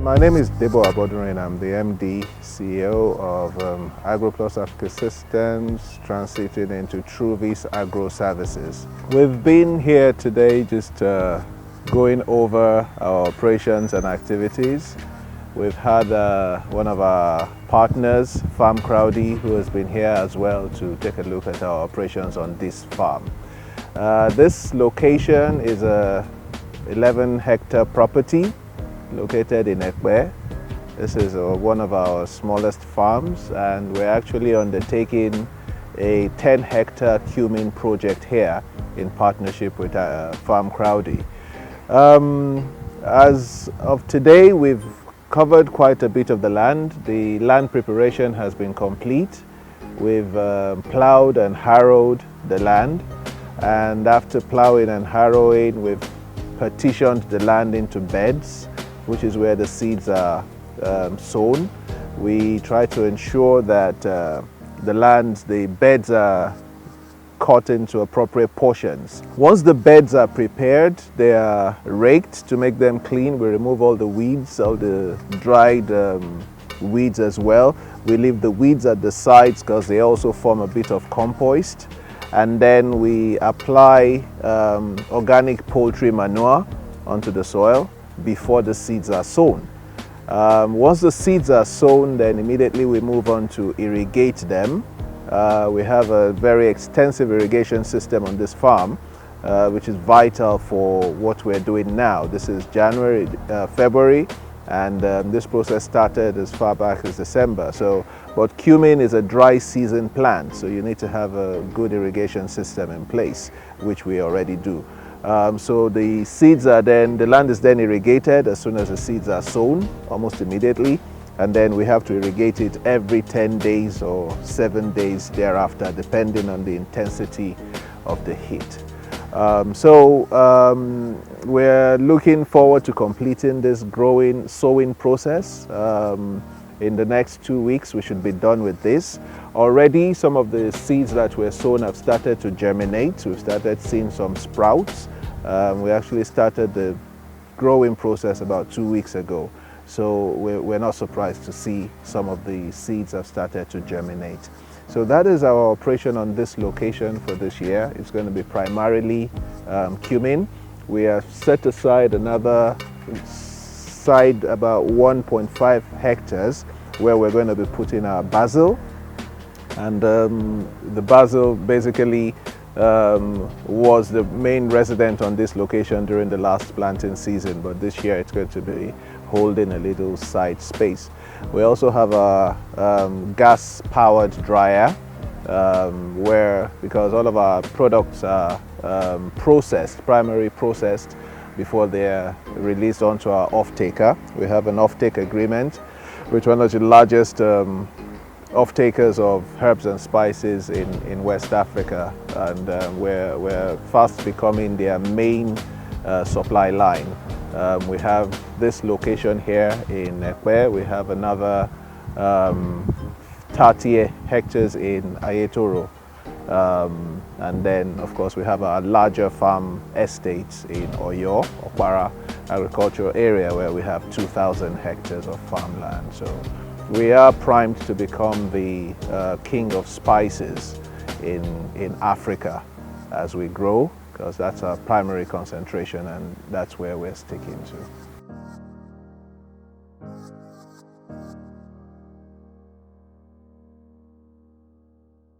My name is Debo Abodurin. I'm the MD, CEO of Agribusiness Africa Systems, transited into Truvis Agro Services. We've been here today just going over our operations and activities. We've had one of our partners, Farm Crowdy, who has been here as well to take a look at our operations on this farm. This location is a 11-hectare property located in Ekpe. This is one of our smallest farms, and we're actually undertaking a 10-hectare cumin project here in partnership with Farm Crowdy. As of today, we've covered quite a bit of the land. The land preparation has been complete. We've plowed and harrowed the land, and after plowing and harrowing, we've partitioned the land into beds, which is where the seeds are sown. We try to ensure that the beds are cut into appropriate portions. Once the beds are prepared, they are raked to make them clean. We remove all the weeds, all the dried weeds as well. We leave the weeds at the sides because they also form a bit of compost. And then we apply organic poultry manure onto the soil before the seeds are sown. Once the seeds are sown, then immediately we move on to irrigate them. We have a very extensive irrigation system on this farm, which is vital for what we're doing now. This is January, February, and this process started as far back as December. But cumin is a dry season plant, so you need to have a good irrigation system in place, which we already do. So the seeds are the land is then irrigated as soon as the seeds are sown, almost immediately. And then we have to irrigate it every 10 days or 7 days thereafter, depending on the intensity of the heat. We're looking forward to completing this sowing process. In the next 2 weeks, we should be done with this. Already, some of the seeds that were sown have started to germinate. We've started seeing some sprouts. We actually started the growing process about 2 weeks ago. So we're not surprised to see some of the seeds have started to germinate. So that is our operation on this location for this year. It's going to be primarily cumin. We have set aside another side about 1.5 hectares where we're going to be putting our basil. And the basil basically was the main resident on this location during the last planting season, but this year it's going to be holding a little side space. We also have a gas-powered dryer because all of our products are primarily processed before they are released onto our off-taker. We have an off-take agreement with one of the largest off-takers of herbs and spices in West Africa, and we're fast becoming their main supply line. We have this location here in Ekpe. We have another 30 hectares in Ayetoro. And then, of course, we have our larger farm estates in Oyo, Okpara agricultural area, where we have 2,000 hectares of farmland. So we are primed to become the king of spices in Africa as we grow, because that's our primary concentration and that's where we're sticking to.